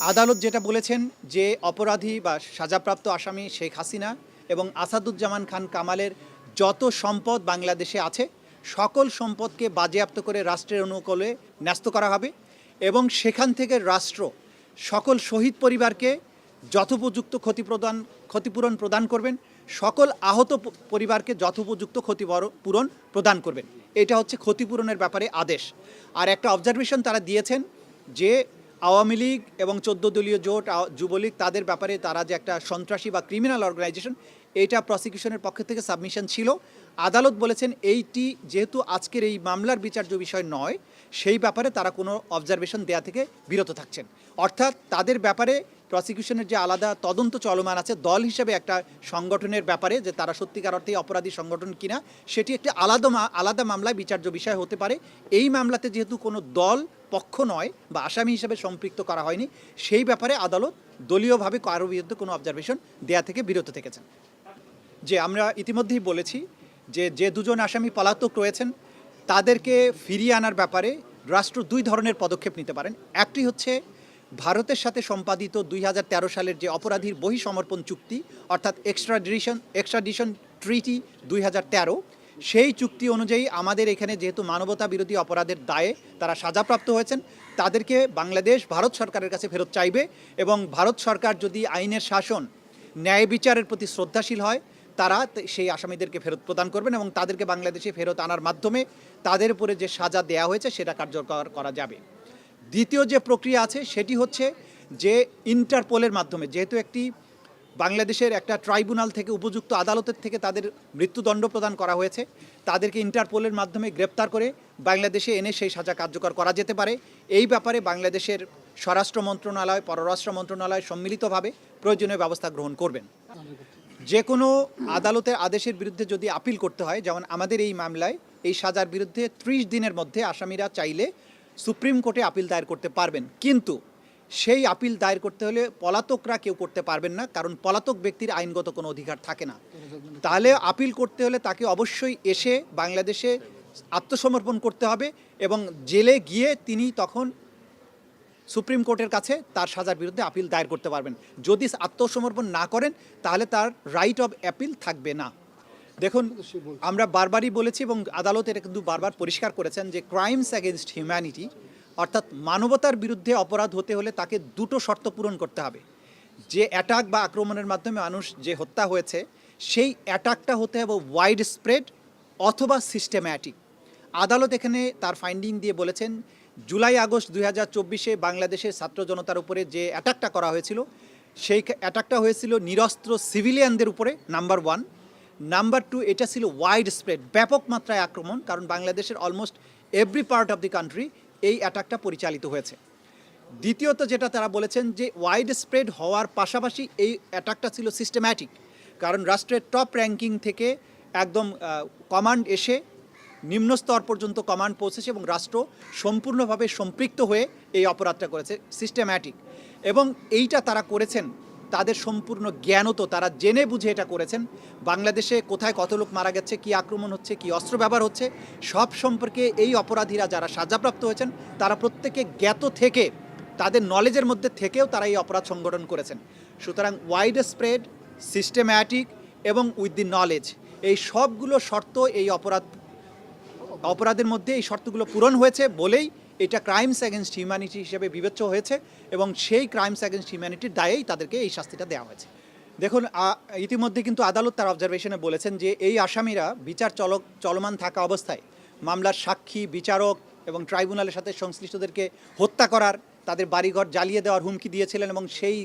আদালত যেটা বলেছেন যে অপরাধী বা সাজাপ্রাপ্ত আসামি শেখ হাসিনা এবং আসাদুজ্জামান খান কামালের যত সম্পদ বাংলাদেশে আছে সকল সম্পদকে বাজেয়াপ্ত করে রাষ্ট্রের অনুকূলে ন্যস্ত করা হবে এবং সেখান থেকে রাষ্ট্র সকল শহীদ পরিবারকে যথোপযুক্ত ক্ষতিপূরণ প্রদান করবেন, সকল আহত পরিবারকে যথোপযুক্ত ক্ষতিপূরণ প্রদান করবেন। এটা হচ্ছে ক্ষতিপূরণের ব্যাপারে আদেশ। আর একটা অবজারভেশন তারা দিয়েছেন যে আওয়ামী লীগ এবং 14 দলীয় জোট যুবলীগ তাদের ব্যাপারে তারা যে একটা সন্ত্রাসী বা ক্রিমিনাল অর্গানাইজেশন, এইটা প্রসিকিউশনের পক্ষ থেকে সাবমিশন ছিল। আদালত বলেছেন এইটি যেহেতু আজকের এই মামলার বিচার্য বিষয় নয়, সেই ব্যাপারে তারা কোনো অবজারভেশন দেয়া থেকে বিরত থাকছেন। অর্থাৎ তাদের ব্যাপারে প্রসিকিউশনের যে আলাদা তদন্ত চলমান আছে দল হিসেবে একটা সংগঠনের ব্যাপারে যে তারা সত্যিকার অর্থে অপরাধী সংগঠন কিনা, সেটি একটি আলাদা মামলায় বিচার্য বিষয় হতে পারে। এই মামলাতে যেহেতু কোনো দল পক্ষ নয় বা আসামি হিসেবে সম্পৃক্ত করা হয়নি, সেই ব্যাপারে আদালত দলীয়ভাবে কারো বিরুদ্ধে কোনো অবজারভেশন দেয়া থেকে বিরত থেকেছেন। যে আমরা ইতিমধ্যেই বলেছি যে দুজন আসামি পলাতক রয়েছেন তাদেরকে ফিরিয়ে আনার ব্যাপারে রাষ্ট্র দুই ধরনের পদক্ষেপ নিতে পারেন। একটি হচ্ছে ভারতের সাথে সম্পাদিত 2013 সালের যে অপরাধীর বহিঃসমর্পণ চুক্তি, অর্থাৎ এক্সট্রাডিশন ট্রিটি 2013, সেই চুক্তি অনুযায়ী আমাদের এখানে যেহেতু মানবতা বিরোধী অপরাধের দায়ে তারা সাজাপ্রাপ্ত হয়েছেন, তাদেরকে বাংলাদেশ ভারত সরকারের কাছে ফেরত চাইবে এবং ভারত সরকার যদি আইনের শাসন ন্যায় বিচারের প্রতি শ্রদ্ধাশীল হয় তারা সেই আসামিদেরকে ফেরত প্রদান করবেন এবং তাদেরকে বাংলাদেশে ফেরত আনার মাধ্যমে তাদের উপরে যে সাজা দেয়া হয়েছে সেটা কার্যকর করা যাবে। দ্বিতীয় যে প্রক্রিয়া আছে সেটি হচ্ছে যে ইন্টারপোলের মাধ্যমে, যেহেতু একটি বাংলাদেশের একটা ট্রাইব্যুনাল থেকে উপযুক্ত আদালতের থেকে তাদের মৃত্যুদণ্ড প্রদান করা হয়েছে, তাদেরকে ইন্টারপোলের মাধ্যমে গ্রেপ্তার করে বাংলাদেশে এনে সেই সাজা কার্যকর করা যেতে পারে। এই ব্যাপারে বাংলাদেশের স্বরাষ্ট্র মন্ত্রণালয়, পররাষ্ট্র মন্ত্রণালয় সম্মিলিতভাবে প্রয়োজনীয় ব্যবস্থা গ্রহণ করবেন। যে কোনো আদালতের আদেশের বিরুদ্ধে যদি আপিল করতে হয়, যেমন আমাদের এই মামলায় এই সাজার বিরুদ্ধে 30 দিনের মধ্যে আসামিরা চাইলে সুপ্রিম কোর্টে আপিল দায়ের করতে পারবেন, কিন্তু সেই আপিল দায়ের করতে হলে পলাতকরা কেউ করতে পারবেন না, কারণ পলাতক ব্যক্তির আইনগত কোনো অধিকার থাকে না। তাহলে আপিল করতে হলে তাকে অবশ্যই এসে বাংলাদেশে আত্মসমর্পণ করতে হবে এবং জেলে গিয়ে তিনি তখন সুপ্রিম কোর্টের কাছে তার সাজার বিরুদ্ধে আপিল দায়ের করতে পারবেন। যদি আত্মসমর্পণ না করেন তাহলে তার রাইট অফ অ্যাপিল থাকবে না। দেখুন, আমরা বারবারই বলেছি এবং আদালত এটা কিন্তু বারবার পরিষ্কার করেছেন যে ক্রাইমস অ্যাগেনস্ট হিউম্যানিটি, অর্থাৎ মানবতার বিরুদ্ধে অপরাধ হতে হলে তাকে দুটো শর্ত পূরণ করতে হবে। যে অ্যাটাক বা আক্রমণের মাধ্যমে মানুষ যে হত্যা হয়েছে, সেই অ্যাটাকটা হতে হবে ওয়াইড স্প্রেড অথবা সিস্টেম্যাটিক। আদালত এখানে তার ফাইন্ডিং দিয়ে বলেছেন জুলাই আগস্ট 2024 বাংলাদেশের ছাত্র জনতার উপরে যে অ্যাটাকটা করা হয়েছিল, সেই অ্যাটাকটা হয়েছিল নিরস্ত্র সিভিলিয়ানদের উপরে, নাম্বার 1। নাম্বার 2, এটা ছিল ওয়াইড স্প্রেড, ব্যাপক মাত্রায় আক্রমণ, কারণ বাংলাদেশের almost every part of the country এই অ্যাটাকটা পরিচালিত হয়েছে। দ্বিতীয়ত যেটা তারা বলেছেন যে ওয়াইড স্প্রেড হওয়ার পাশাপাশি এই অ্যাটাকটা ছিল সিস্টেম্যাটিক, কারণ রাষ্ট্রের টপ র্যাঙ্কিং থেকে একদম কমান্ড এসে নিম্ন স্তর পর্যন্ত কমান্ড পৌঁছেছে এবং রাষ্ট্র সম্পূর্ণভাবে সম্পৃক্ত হয়ে এই অপরাধটা করেছে, সিস্টেম্যাটিক। এবং এইটা তারা করেছেন তাদের সম্পূর্ণ জ্ঞানত, তারা জেনে বুঝে এটা করেছেন। বাংলাদেশে কোথায় কত লোক মারা গেছে, কী আক্রমণ হচ্ছে, কী অস্ত্র ব্যবহার হচ্ছে, সব সম্পর্কে এই অপরাধীরা যারা সাজাপ্রাপ্ত হয়েছেন তারা প্রত্যেকে জ্ঞাত থেকে, তাদের নলেজের মধ্যে থেকেও তারা এই অপরাধ সংগঠন করেছেন। সুতরাং ওয়াইড স্প্রেড, সিস্টেম্যাটিক এবং উইথ দি নলেজ, এই সবগুলো শর্ত এই অপরাধের মধ্যে এই শর্তগুলো পূরণ হয়েছে বলেই এটা ক্রাইমস অ্যাগেনস্ট হিউম্যানিটি হিসেবে বিবেচ্য হয়েছে এবং সেই ক্রাইমস অ্যাগেনস্ট হিউম্যানিটির দায়েই তাদেরকে এই শাস্তিটা দেওয়া হয়েছে। দেখুন, ইতিমধ্যে কিন্তু আদালত তার অবজারভেশনে বলেছেন যে এই আসামিরা বিচার চলমান থাকা অবস্থায় মামলার সাক্ষী, বিচারক এবং ট্রাইব্যুনালের সাথে সংশ্লিষ্টদেরকে হত্যা করার, তাদের বাড়িঘর জ্বালিয়ে দেওয়ার হুমকি দিয়েছিলেন এবং সেই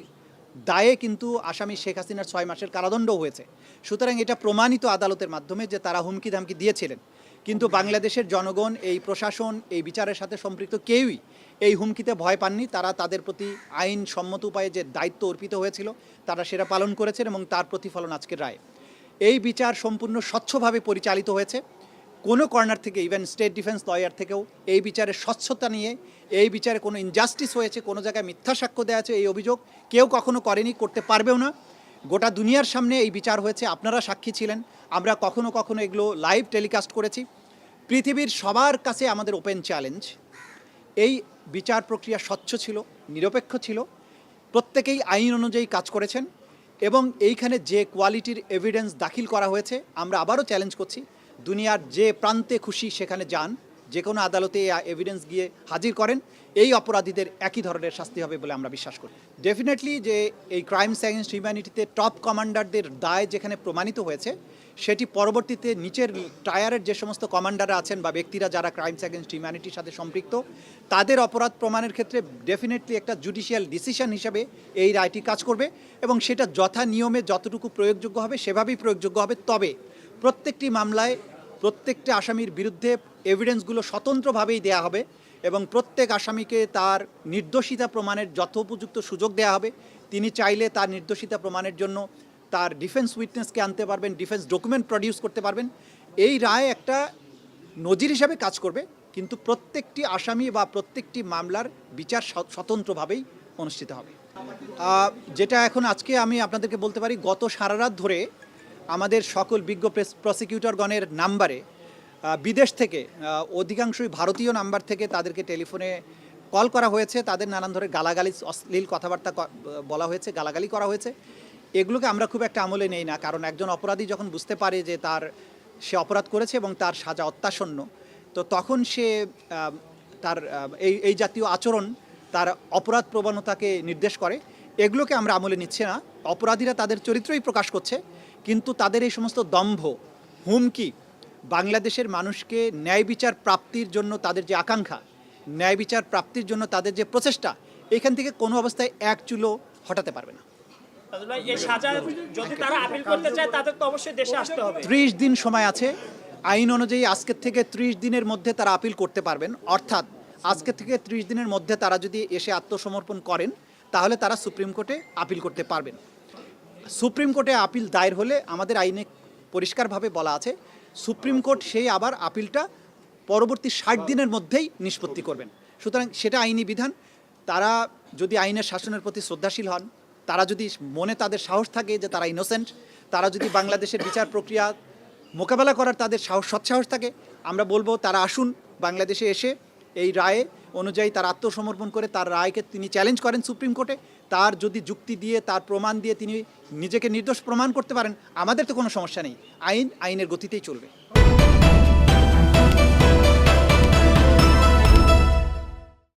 দায়ে কিন্তু আসামি শেখ হাসিনার 6 মাসের কারাদণ্ডও হয়েছে। সুতরাং এটা প্রমাণিত আদালতের মাধ্যমে যে তারা হুমকি ধামকি দিয়েছিলেন, কিন্তু বাংলাদেশের জনগণ, এই প্রশাসন, এই বিচারের সাথে সম্পৃক্ত কেউই এই হুমকিতে ভয় পাননি। তারা তাদের প্রতি আইন সম্মত উপায়ে যে দায়িত্ব অর্পিত হয়েছিল তারা সেটা পালন করেছেন এবং তার প্রতিফলন আজকের রায়। এই বিচার সম্পূর্ণ স্বচ্ছভাবে পরিচালিত হয়েছে, কোনো কর্নার থেকে, ইভেন স্টেট ডিফেন্স লয়ার থেকেও এই বিচারের স্বচ্ছতা নিয়ে, এই বিচারে কোনো ইনজাস্টিস হয়েছে, কোনো জায়গায় মিথ্যা সাক্ষ্য দেওয়া আছে, এই অভিযোগ কেউ কখনো করেনি, করতে পারবেও না। গোটা দুনিয়ার সামনে এই বিচার হয়েছে, আপনারা সাক্ষী ছিলেন, আমরা কখনো কখনো এগুলো লাইভ টেলিকাস্ট করেছি। পৃথিবীর সবার কাছে আমাদের ওপেন চ্যালেঞ্জ, এই বিচার প্রক্রিয়া স্বচ্ছ ছিল, নিরপেক্ষ ছিল প্রত্যেকেই আইন অনুযায়ী কাজ করেছেন এবং এইখানে যে কোয়ালিটির এভিডেন্স দাখিল করা হয়েছে আমরা আবারও চ্যালেঞ্জ করছি, দুনিয়ার যে প্রান্তে খুশি সেখানে যান, যে কোনো আদালতে এই এভিডেন্স গিয়ে হাজির করেন, এই অপরাধীদের একই ধরনের শাস্তি হবে বলে আমরা বিশ্বাস করি। ডেফিনেটলি যে এই ক্রাইমস অ্যাগেনস্ট হিউম্যানিটিতে টপ কমান্ডারদের দায় যেখানে প্রমাণিত হয়েছে, সেটি পরবর্তীতে নিচের টায়ারের যে সমস্ত কমান্ডাররা আছেন বা ব্যক্তিরা যারা ক্রাইমস অ্যাগেনস্ট হিউম্যানিটির সাথে সম্পৃক্ত, তাদের অপরাধ প্রমাণের ক্ষেত্রে ডেফিনেটলি একটা জুডিশিয়াল ডিসিশন হিসেবে এই রায়টি কাজ করবে এবং সেটা যথা নিয়মে যতটুকু প্রয়োগযোগ্য হবে সেভাবেই প্রয়োগযোগ্য হবে। তবে প্রত্যেকটি মামলায় প্রত্যেকটা আসামির বিরুদ্ধে এভিডেন্সগুলো স্বতন্ত্রভাবেই দেয়া হবে এবং প্রত্যেক আসামিকে তার নির্দোষিতা প্রমাণের যথোপযুক্ত সুযোগ দেওয়া হবে। তিনি চাইলে তার নির্দোষিতা প্রমাণের জন্য তার ডিফেন্স উইটনেসকে আনতে পারবেন, ডিফেন্স ডকুমেন্ট প্রডিউস করতে পারবেন। এই রায় একটা নজির হিসাবে কাজ করবে, কিন্তু প্রত্যেকটি আসামি বা প্রত্যেকটি মামলার বিচার স্বতন্ত্রভাবেই অনুষ্ঠিত হবে। যেটা এখন আজকে আমি আপনাদেরকে বলতে পারি, গত সারা রাত ধরে আমাদের সকল বিজ্ঞ প্রসিকিউটরগণের নাম্বারে বিদেশ থেকে অধিকাংশই ভারতীয় নাম্বার থেকে তাদেরকে টেলিফোনে কল করা হয়েছে, তাদের নানান ধরনের গালাগালি অশ্লীল কথাবার্তা বলা হয়েছে, গালাগালি করা হয়েছে। এগুলোকে আমরা খুব একটা আমলে নেই না, কারণ একজন অপরাধী যখন বুঝতে পারে যে সে অপরাধ করেছে এবং তার সাজা অত্যাসন্ন, তো তখন সে তার এই জাতীয় আচরণ তার অপরাধ প্রবণতাকে নির্দেশ করে। এগুলোকে আমরা আমলে নিচ্ছি না। অপরাধীরা তাদের চরিত্রই প্রকাশ করছে, কিন্তু তাদের এই সমস্ত দম্ভ, হুমকি, বাংলাদেশের মানুষকে ন্যায় বিচার প্রাপ্তির জন্য তাদের যে আকাঙ্ক্ষা, ন্যায় বিচার প্রাপ্তির জন্য তাদের যে প্রচেষ্টা, এখান থেকে কোনো অবস্থায় এক চুলো হটাতে পারবে না। 30 দিন সময় আছে আইন অনুযায়ী। আজকের থেকে 30 দিনের মধ্যে তারা আপিল করতে পারবেন। অর্থাৎ আজকে থেকে 30 দিনের মধ্যে তারা যদি এসে আত্মসমর্পণ করেন, তাহলে তারা সুপ্রিম কোর্টে আপিল করতে পারবেন। সুপ্রিম কোর্টে আপিল দায়ের হলে আমাদের আইনে পরিষ্কারভাবে বলা আছে, সুপ্রিম কোর্ট সেই আবার আপিলটা পরবর্তী 60 দিনের মধ্যেই নিষ্পত্তি করবেন। সুতরাং সেটা আইনি বিধান। তারা যদি আইনের শাসনের প্রতি শ্রদ্ধাশীল হন, তারা যদি মনে তাদের সাহস থাকে যে তারা ইনোসেন্ট, তারা যদি বাংলাদেশের বিচার প্রক্রিয়া মোকাবেলা করার তাদের সৎসাহস থাকে, আমরা বলবো তারা আসুন বাংলাদেশে এসে এই রায়ে অনুযায়ী তার আত্মসমর্পণ করে তার রায়কে তিনি চ্যালেঞ্জ করেন সুপ্রিম কোর্টে। তার যদি যুক্তি দিয়ে, তার প্রমাণ দিয়ে তিনি নিজেকে নির্দোষ প্রমাণ করতে পারেন, আমাদের তো কোনো সমস্যা নেই। আইনের গতিতেই চলবে।